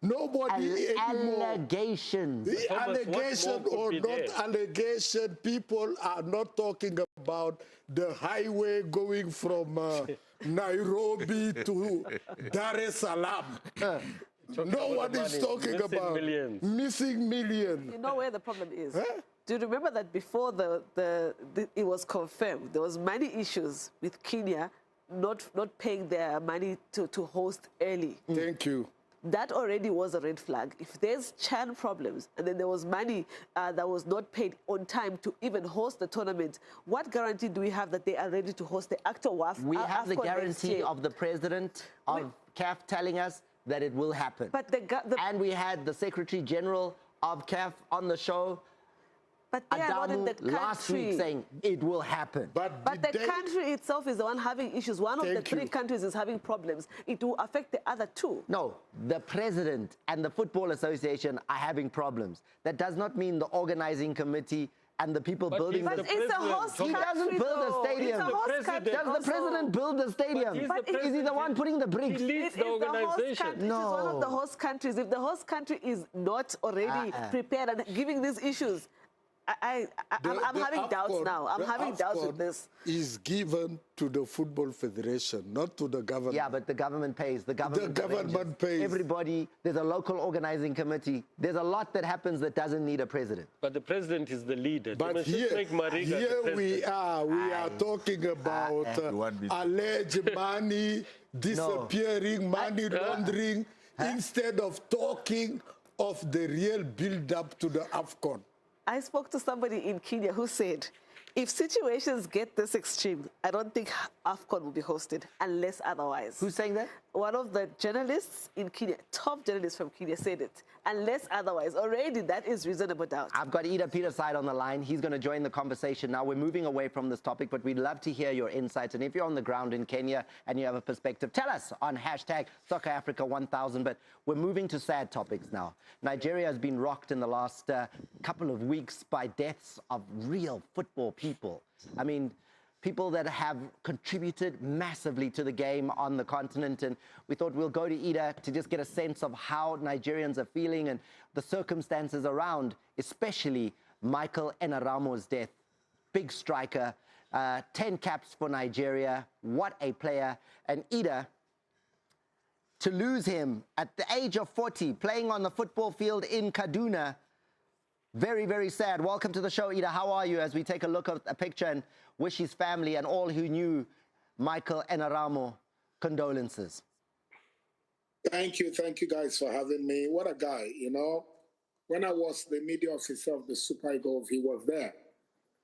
Nobody anymore. Allegations. Allegation or not allegation, people are not talking about the highway going from Nairobi to Dar es Salaam. No one is talking about missing millions. You know where the problem is? Huh? Do you remember that before it was confirmed, there was many issues with Kenya not paying their money to host early? Thank you. That already was a red flag. If there's CHAN problems and then there was money that was not paid on time to even host the tournament, what guarantee do we have that they are ready to host the actual WAF? We have the guarantee of the president of CAF telling us that it will happen. But and we had the Secretary General of CAF on the show, but they are not in the country. last week saying it will happen. But the country itself is the one having issues. One of the 3 countries is having problems. It will affect the other 2. No, the president and the Football Association are having problems. That does not mean the organizing committee and the people building But it's a host country. He doesn't build a stadium. Does the president build the stadium? Is he the one putting the bricks? He leads the organization. It is one of the host countries. If the host country is not already prepared and giving these issues, I'm having doubts now. I'm having doubts with this. Is given to the Football Federation, not to the government. Yeah, but the government pays. The government pays. Everybody, there's a local organizing committee. There's a lot that happens that doesn't need a president. But the president is the leader. But here we are talking about alleged money disappearing, money laundering, instead of talking of the real build-up to the AFCON. I spoke to somebody in Kenya who said If situations get this extreme, I don't think AFCON will be hosted unless otherwise. Who's saying that? One of the journalists in Kenya, top journalists from Kenya, said it. Unless otherwise, already that is reasonable doubt. I've got Ida Peterside on the line. He's going to join the conversation now. We're moving away from this topic, but we'd love to hear your insights. And if you're on the ground in Kenya and you have a perspective, tell us on hashtag Soccer Africa 1000. But we're moving to sad topics now. Nigeria has been rocked in the last couple of weeks by deaths of real football people. I mean, people that have contributed massively to the game on the continent. And we thought we'll go to Ida to just get a sense of how Nigerians are feeling and the circumstances around, especially Michael Enaramo's death. Big striker, 10 caps for Nigeria. What a player. And Ida, to lose him at the age of 40, playing on the football field in Kaduna, very, very sad. Welcome to the show, Ida. How are you as we take a look at a picture and wish his family and all who knew Michael Enaramo condolences? Thank you guys for having me. What a guy, you know. When I was the media officer of the Super Eagles, he was there.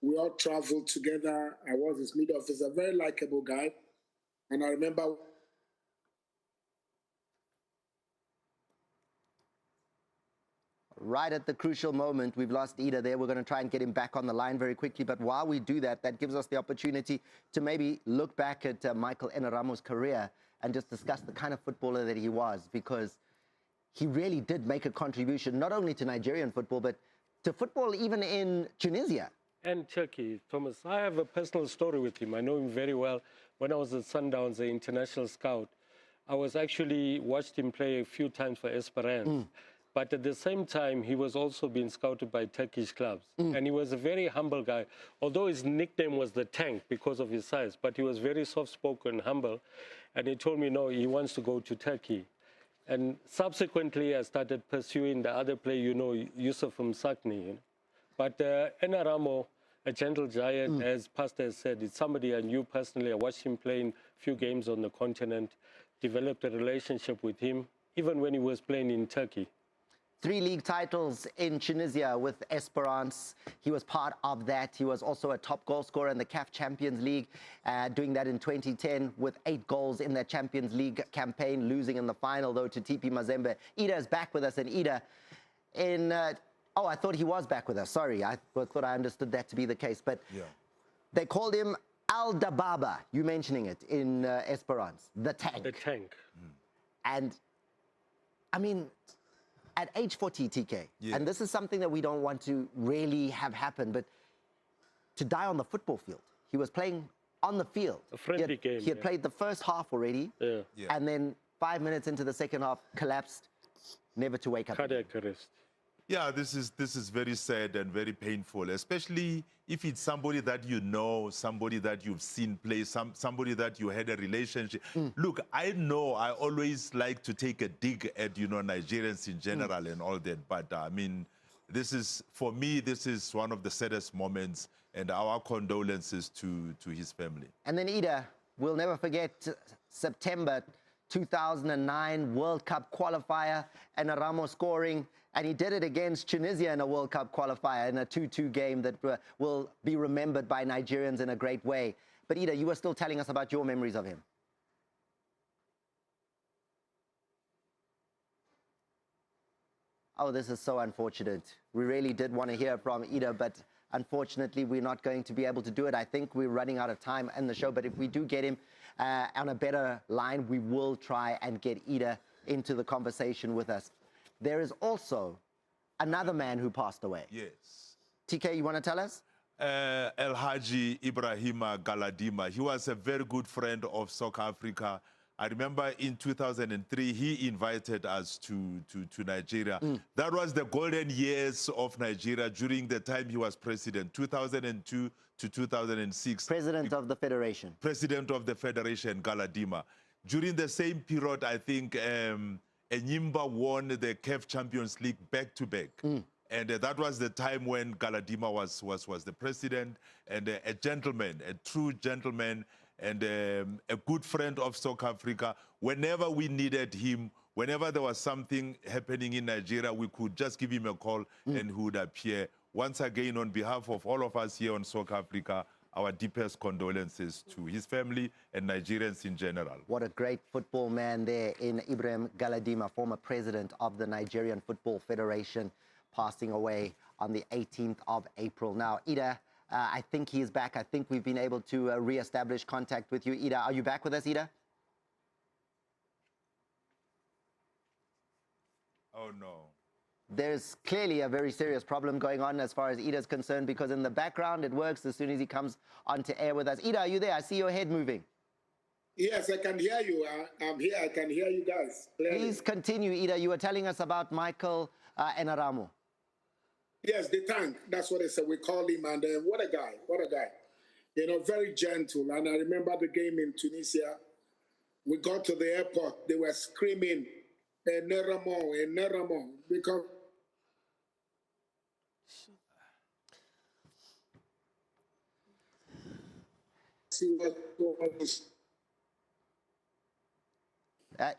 We all traveled together. I was his media officer, very likable guy. And I remember right at the crucial moment, we've lost Ida there. We're going to try and get him back on the line very quickly. But while we do that, that gives us the opportunity to maybe look back at Michael Enaramo's career and just discuss the kind of footballer that he was, because he really did make a contribution, not only to Nigerian football, but to football even in Tunisia. And Turkey, Thomas. I have a personal story with him. I know him very well. When I was at Sundowns, the international scout, I was actually watched him play a few times for Esperance. But at the same time, he was also being scouted by Turkish clubs. And he was a very humble guy. Although his nickname was the Tank because of his size, but he was very soft-spoken, humble. And he told me, no, he wants to go to Turkey. And subsequently, I started pursuing the other player, you know, Yusuf Msakni. You know? But Enaramo, a gentle giant, as Pastor has said, it's somebody I knew personally. I watched him play in a few games on the continent, developed a relationship with him, even when he was playing in Turkey. 3 league titles in Tunisia with Esperance. He was part of that. He was also a top goal scorer in the CAF Champions League, doing that in 2010 with 8 goals in that Champions League campaign, losing in the final, though, to TP Mazembe. Ida is back with us, and Ida, oh, I thought he was back with us. Sorry, I thought I understood that to be the case. But they called him Al-Dababa, you mentioning it, in Esperance, the Tank. The Tank. And, I mean, at age 40, TK, and this is something that we don't want to really have happen, but to die on the football field. He was playing on the field. A friendly game. He had played the first half already, and then 5 minutes into the second half, collapsed, never to wake up. Cardiac arrest. Yeah, this is very sad and very painful, especially if it's somebody that you know, somebody that you've seen play, somebody that you had a relationship. Look, I know I always like to take a dig at, you know, Nigerians in general and all that, but I mean, this is, for me, this is one of the saddest moments, and our condolences to his family. And then Ida, we'll never forget September 2009 World Cup qualifier, and Enaramo scoring, and he did it against Tunisia in a World Cup qualifier in a 2-2 game that will be remembered by Nigerians in a great way. But Ida, you were still telling us about your memories of him. Oh, this is so unfortunate. We really did want to hear from Ida, but unfortunately, we're not going to be able to do it. I think we're running out of time in the show, but if we do get him on a better line, we will try and get Ida into the conversation with us. There is also another man who passed away. Yes. TK, you want to tell us? El Haji Ibrahima Galadima. He was a very good friend of Soccer Africa. I remember in 2003, he invited us to Nigeria. That was the golden years of Nigeria during the time he was president, 2002 to 2006. President of the Federation. President of the Federation, Galadima. During the same period, I think Enyimba won the CAF Champions League back-to-back. And that was the time when Galadima was the president, and a gentleman, a true gentleman, and a good friend of Soccer Africa. Whenever we needed him, whenever there was something happening in Nigeria, we could just give him a call and he would appear once again, on behalf of all of us here on Soccer Africa, our deepest condolences to his family and Nigerians in general. What a great football man there in Ibrahim Galadima, former president of the Nigerian Football Federation, passing away on the 18th of April. Now, Ida, I think he is back. I think we've been able to re-establish contact with you. Ida, are you back with us, Ida? Oh, no. There's clearly a very serious problem going on as far as Ida's concerned, because in the background it works as soon as he comes onto air with us. Ida, are you there? I see your head moving. Yes, I can hear you. I'm here. I can hear you guys clearly. Please continue, Ida. You were telling us about Michael Enaramo. Yes, the tank. That's what they said. We call him, and what a guy! What a guy! You know, very gentle. And I remember the game in Tunisia. We got to the airport. They were screaming, Enaramo, because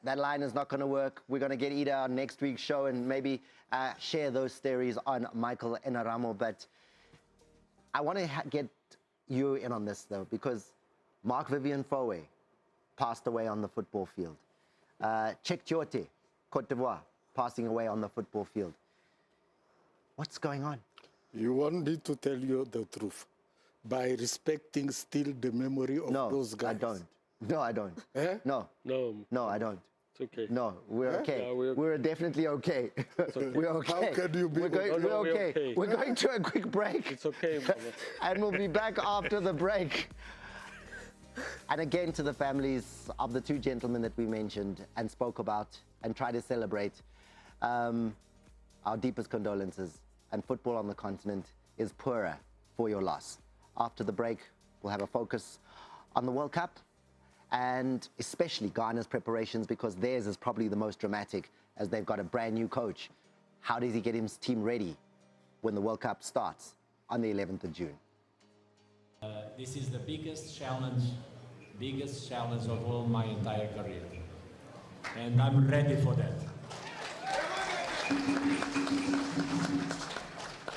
That line is not going to work. We're going to get Ida on next week's show and maybe share those theories on Michael Enaramo. But I want to get you in on this, though, because Mark Vivian Foe passed away on the football field. Cheick Tiote, Cote d'Ivoire, passing away on the football field. What's going on? You want me to tell you the truth by respecting still the memory of those guys? I don't. No, I don't. Eh? No. No. No, I don't. It's okay. No, we're okay. Yeah, we're definitely okay. Okay. We're okay. How can you be we're we're okay. okay. We're going to a quick break. It's okay, Mama. And we'll be back after the break. And again, to the families of the two gentlemen that we mentioned and spoke about and try to celebrate, our deepest condolences. And football on the continent is poorer for your loss. After the break, we'll have a focus on the World Cup and especially Ghana's preparations, because theirs is probably the most dramatic as they've got a brand new coach. How does he get his team ready when the World Cup starts on the 11th of June? This is the biggest challenge of all my entire career. And I'm ready for that.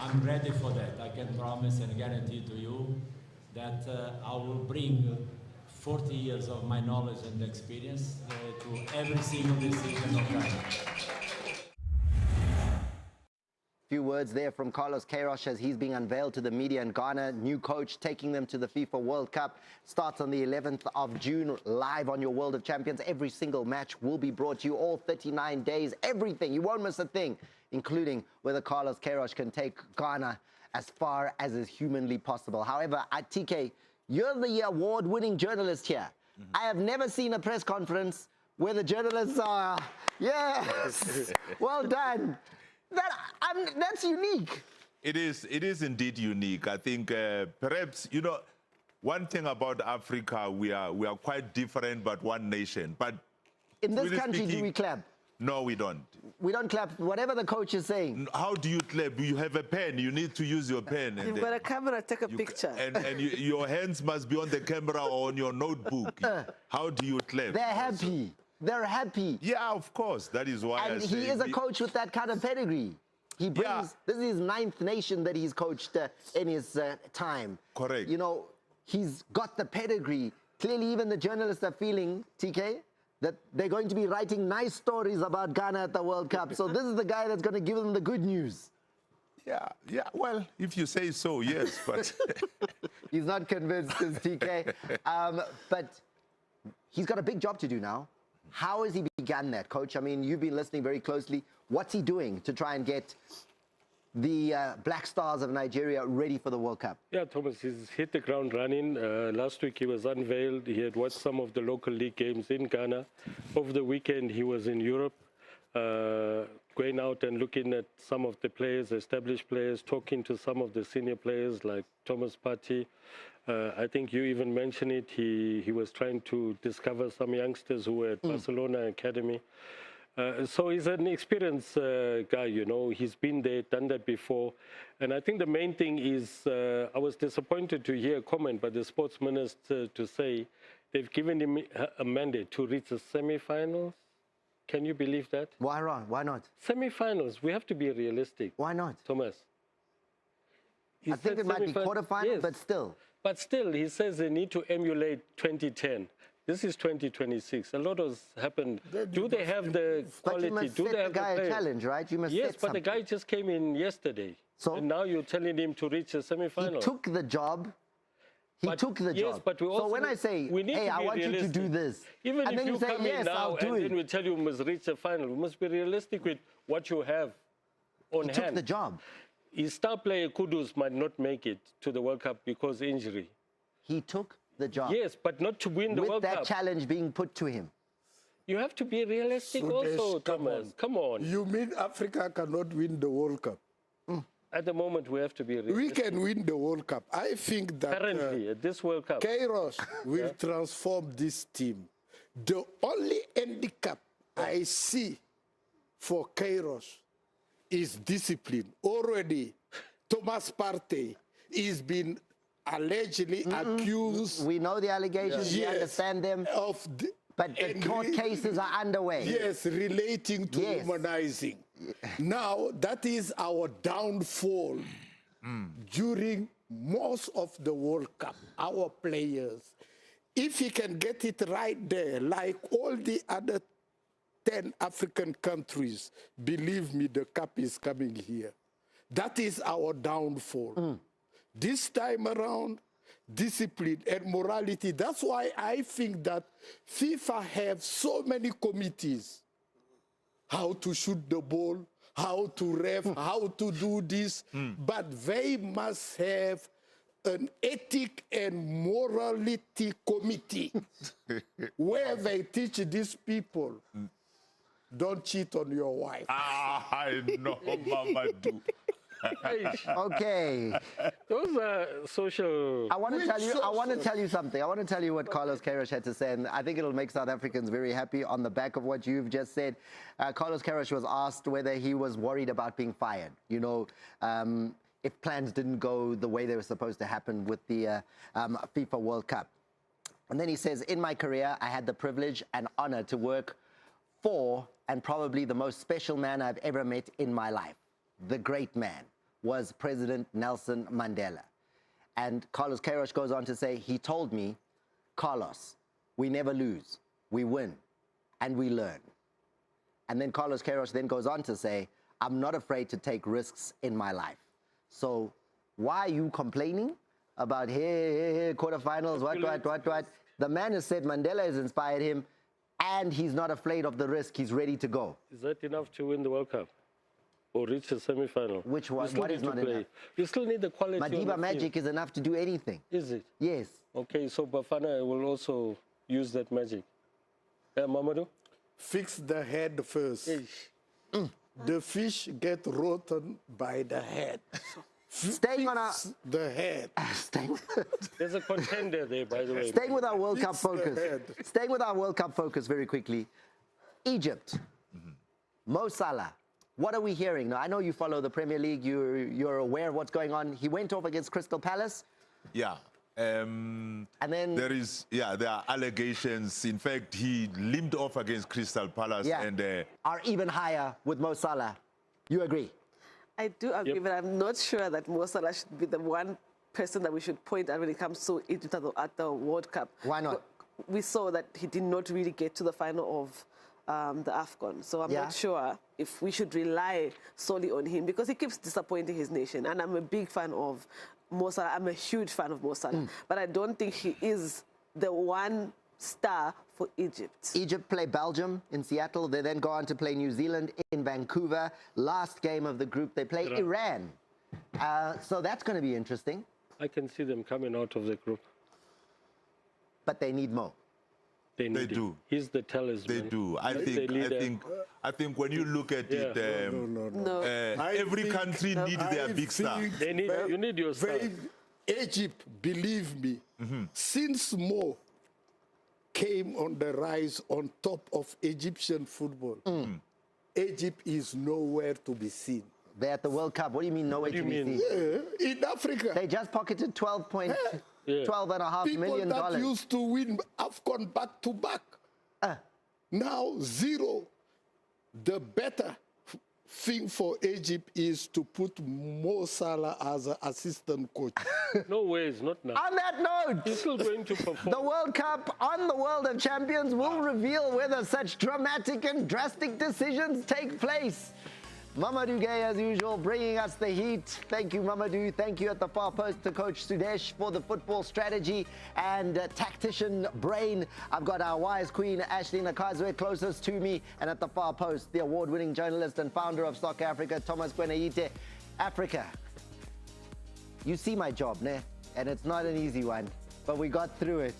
I'm ready for that. I can promise and guarantee to you that I will bring 40 years of my knowledge and experience to every single decision of Ghana. Few words there from Carlos Queiroz as he's being unveiled to the media in Ghana. New coach taking them to the FIFA World Cup. Starts on the 11th of June, live on your World of Champions. Every single match will be brought to you all 39 days. Everything. You won't miss a thing, including whether Carlos Queiroz can take Ghana as far as is humanly possible. However, at TK, you're the award-winning journalist here. I have never seen a press conference where the journalists are, yes, well done. That's unique. It is indeed unique. I think perhaps, you know, one thing about Africa, we are quite different, but one nation. But in this really country, speaking, do we clap? No, we don't. We don't clap whatever the coach is saying. How do you clap? You have a pen. You need to use your pen. And You've got a camera, take a picture. Your hands must be on the camera or on your notebook. How do you clap? They're happy. They're happy. Yeah, of course. That is why and he is a coach with that kind of pedigree. He brings, this is his 9th nation that he's coached in his time. Correct. You know, he's got the pedigree. Clearly, even the journalists are feeling, TK, that they're going to be writing nice stories about Ghana at the World Cup. So this is the guy that's going to give them the good news. Yeah. Well, if you say so, yes. But he's not convinced, is TK. But he's got a big job to do now. How has he begun that, Coach? I mean, you've been listening very closely. What's he doing to try and get the Black Stars of Nigeria ready for the World Cup? Yeah, Thomas, he's hit the ground running. Last week he was unveiled. He had watched some of the local league games in Ghana. Over the weekend he was in Europe, going out and looking at some of the players, established players, talking to some of the senior players like Thomas Partey. I think you even mentioned it. He was trying to discover some youngsters who were at Barcelona Academy. So he's an experienced guy, you know. He's been there, done that before. And I think the main thing is I was disappointed to hear a comment by the sports minister to say they've given him a mandate to reach the semi-finals. Can you believe that? Why not? Semi-finals. We have to be realistic. Why not? Thomas. He I think said it might be semi-final, quarterfinal, yes. but still. But still, he says they need to emulate 2010. This is 2026. A lot has happened. Do they have the But quality? you must Do set they the have guy the a players? challenge, right? You must Yes, set but the something. guy just came in yesterday. So? And now you're telling him to reach a semi-final. He took the job. He But- took the yes, job. but we So also when I need- say, we need hey, to I be want you to do realistic. this, Even and if then you say, come in yes, now I'll do and it. then we tell you must reach a final, we must be realistic with what you have on He hand. took the job. His star player Kudus might not make it to the World Cup because injury. He took the job. Yes, but not to win the With World that Cup. challenge being put to him. You have to be realistic Sudesh, also, come Thomas. on. Come on. You mean Africa cannot win the World Cup? At the moment, we have to be realistic. We can win the World Cup. I think that Currently, at this World Cup. Kairos will transform this team. The only handicap I see for Kairos is discipline. Already, Thomas Partey is been allegedly accused. We know the allegations, we Yes, understand them, of the, but the and court cases are underway. Yes, relating to Yes. humanizing. Now, that is our downfall during most of the World Cup, our players. If he can get it right there, like all the other 10 African countries, believe me, the cup is coming here. That is our downfall. This time around, discipline and morality. That's why I think that FIFA have so many committees. How to shoot the ball, how to ref, how to do this. But they must have an ethic and morality committee where they teach these people, don't cheat on your wife. I know, Mamadou. Okay. Those are social. I want to tell you. I want to tell you something. I want to tell you what Carlos Queiroz had to say, and I think it'll make South Africans very happy. On the back of what you've just said, Carlos Queiroz was asked whether he was worried about being fired. You know, if plans didn't go the way they were supposed to happen with the FIFA World Cup, and then he says, "In my career, I had the privilege and honor to work for, and probably the most special man I've ever met in my life. The great man was President Nelson Mandela." And Carlos Queiroz goes on to say, he told me, "Carlos, we never lose, we win, and we learn." And then Carlos Queiroz then goes on to say, "I'm not afraid to take risks in my life." So why are you complaining about, hey, quarterfinals, what? The man has said Mandela has inspired him, and he's not afraid of the risk, he's ready to go. Is that enough to win the World Cup? Or reach a semi-final? Which one? You still What is need to not play. enough? You still need the quality on the Madiba field. magic is enough to do anything. Is it? Yes. Okay, so Bafana will also use that magic. Mamadou? Fix the head first. Eish. The fish get rotten by the head. Staying on our... Fix the head. There's a contender there, by the way. Staying with our World Cup Fix the focus. head. Staying with our World Cup focus very quickly. Egypt. Mo Salah. What are we hearing? Now, I know you follow the Premier League. You're aware of what's going on. He went off against Crystal Palace. Yeah. And then... there are allegations. In fact, he limped off against Crystal Palace. Yeah. And are even higher with Mo Salah. You agree? I do agree, but I'm not sure that Mo Salah should be the one person that we should point at when it comes to Egypt at the World Cup. Why not? We saw that he did not really get to the final of the AFCON. So I'm not sure if we should rely solely on him because he keeps disappointing his nation. And I'm a big fan of Mo Salah. I'm a huge fan of Mo Salah. But I don't think he is the one star for Egypt. Egypt play Belgium in Seattle. They then go on to play New Zealand in Vancouver. Last game of the group, they play Iran. So that's going to be interesting. I can see them coming out of the group. But they need Mo. They do. Him. He's the talisman. they do. I think when you look at it, No. every country needs their big star. You need your star. Egypt, believe me, since Mo came on the rise on top of Egyptian football, Egypt is nowhere to be seen. They're at the World Cup. What do you mean nowhere to be seen? In Africa. They just pocketed $12.5 million. People that used to win AFCON back to back. Now, zero. The better thing for Egypt is to put Mo Salah as an assistant coach. No ways, not now. On that note, He's still going to perform. the World Cup on the World of Champions will reveal whether such dramatic and drastic decisions take place. Mamadou Gay, as usual, bringing us the heat. Thank you, Mamadou. Thank you at the far post to Coach Sudesh for the football strategy and tactician brain. I've got our wise queen, Ashley Nakazwe, closest to me. And at the far post, the award-winning journalist and founder of Soccer Africa, Thomas Kwenaite. Africa, you see my job, ne? And it's not an easy one, but we got through it.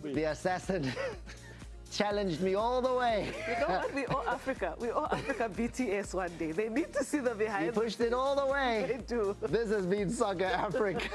The assassin challenged me all the way. You know what? We owe Africa BTS one day. They need to see the behind. You pushed it all the way. They do. This has been Soccer Africa.